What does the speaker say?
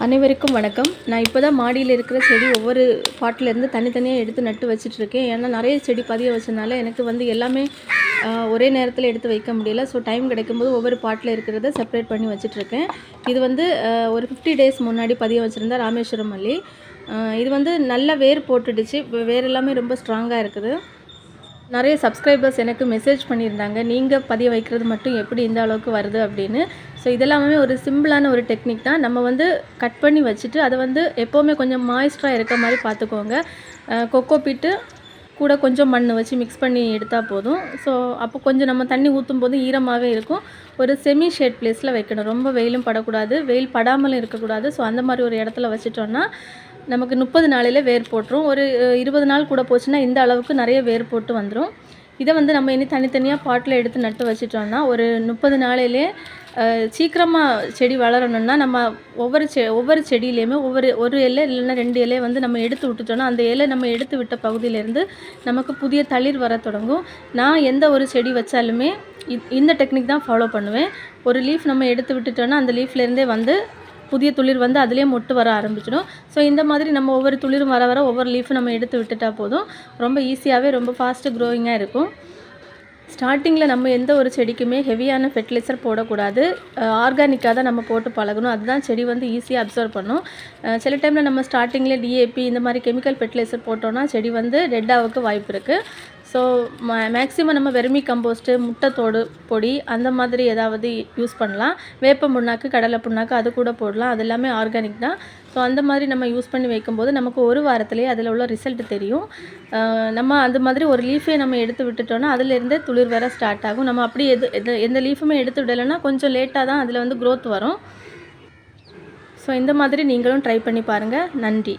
அனைவருக்கும் வணக்கம். நான் இப்போ தான் மாடியில் இருக்கிற செடி ஒவ்வொரு பாட்டிலேருந்து தனித்தனியாக எடுத்து நட்டு வச்சிட்ருக்கேன். ஏன்னா நிறைய செடி பதிய வச்சனால எனக்கு எல்லாமே ஒரே நேரத்தில் எடுத்து வைக்க முடியல. ஸோ டைம் கிடைக்கும்போது ஒவ்வொரு பாட்டில் இருக்கிறத செப்பரேட் பண்ணி வச்சிட்ருக்கேன். இது ஒரு 50 டேஸ் முன்னாடி பதிய வச்சுருந்தா ராமேஸ்வரம் மல்லி. இது நல்ல வேர் போட்டுடுச்சு. வேர் எல்லாமே ரொம்ப ஸ்ட்ராங்காக இருக்குது. நிறைய சப்ஸ்கிரைபர்ஸ் எனக்கு மெசேஜ் பண்ணியிருந்தாங்க, நீங்கள் பதிய வைக்கிறது மட்டும் எப்படி இந்த அளவுக்கு வருது அப்படின்னு. ஸோ இதெல்லாமே ஒரு சிம்பிளான ஒரு டெக்னிக் தான். நம்ம கட் பண்ணி வச்சுட்டு அதை எப்போவுமே கொஞ்சம் மாய்ஸ்டராக இருக்க மாதிரி பார்த்துக்கோங்க. கொக்கோ பீட்டு கூட கொஞ்சம் மண் வச்சு மிக்ஸ் பண்ணி எடுத்தால் போதும். ஸோ அப்போ கொஞ்சம் நம்ம தண்ணி ஊற்றும் போது ஈரமாகவே இருக்கும். ஒரு செமி ஷேட் பிளேஸில் வைக்கணும். ரொம்ப வெயிலும் படக்கூடாது, வெயில் படாமலும் இருக்கக்கூடாது. ஸோ அந்த மாதிரி ஒரு இடத்துல வச்சிட்டோன்னா நமக்கு 30 நாளில் வேர் போட்டுரும். ஒரு 20 நாள் கூட போச்சுன்னா இந்த அளவுக்கு நிறைய வேர் போட்டு வந்துடும். இதை நம்ம இனி தனித்தனியாக பாட்டில் எடுத்து நட்டு வச்சிட்டோன்னா ஒரு 30 நாளிலே சீக்கிரமாக செடி வளரணுன்னா நம்ம ஒவ்வொரு செடியிலையுமே ஒரு இலை இல்லைன்னா 2 இலையை நம்ம எடுத்து விட்டுட்டோன்னா அந்த இலை நம்ம எடுத்து விட்ட பகுதியிலேருந்து நமக்கு புதிய தளிர் வர தொடங்கும். நான் எந்த ஒரு செடி வச்சாலுமே இந்த டெக்னிக் தான் ஃபாலோ பண்ணுவேன். ஒரு லீஃப் நம்ம எடுத்து விட்டுட்டோன்னா அந்த லீஃப்லேருந்தே புதிய துளிர் அதுலேயே மொட்டு வர ஆரம்பிச்சிடும். ஸோ இந்த மாதிரி நம்ம ஒவ்வொரு துளிரும் வர ஒவ்வொரு லீஃபும் நம்ம எடுத்து விட்டுட்டா போதும். ரொம்ப ஈஸியாகவே ரொம்ப ஃபாஸ்ட்டு க்ரோயிங்காக இருக்கும். ஸ்டார்டிங்கில் நம்ம எந்த ஒரு செடிக்குமே ஹெவியான ஃபெர்டிலைசர் போடக்கூடாது. ஆர்கானிக்காக தான் நம்ம போட்டு பழகணும். அதுதான் செடி ஈஸியாக அப்சர்வ் பண்ணும். சில டைமில் நம்ம ஸ்டார்டிங்கில் டிஏபி இந்த மாதிரி கெமிக்கல் ஃபெர்டிலைசர் போட்டோன்னா செடி டெட் ஆகிறதுக்கு வாய்ப்பு இருக்குது. ஸோ மேக்ஸிமம் நம்ம வெர்மி கம்போஸ்ட்டு, முட்டைத்தோடு பொடி அந்த மாதிரி ஏதாவது யூஸ் பண்ணலாம். வேப்ப புண்ணாக்கு, கடலை புண்ணாக்கு அது கூட போடலாம். அது எல்லாமே ஆர்கானிக் தான். ஸோ அந்த மாதிரி நம்ம யூஸ் பண்ணி வைக்கும்போது நமக்கு ஒரு வாரத்துலேயே அதில் உள்ள ரிசல்ட் தெரியும். நம்ம அந்த மாதிரி ஒரு லீஃபே நம்ம எடுத்து விட்டுட்டோன்னா அதிலேருந்தே துளிர் வர ஸ்டார்ட் ஆகும். நம்ம அப்படி எந்த லீஃபுமே எடுத்து விடலைன்னா கொஞ்சம் லேட்டாக தான் அதில் க்ரோத் வரும். ஸோ இந்த மாதிரி நீங்களும் ட்ரை பண்ணி பாருங்கள். நன்றி.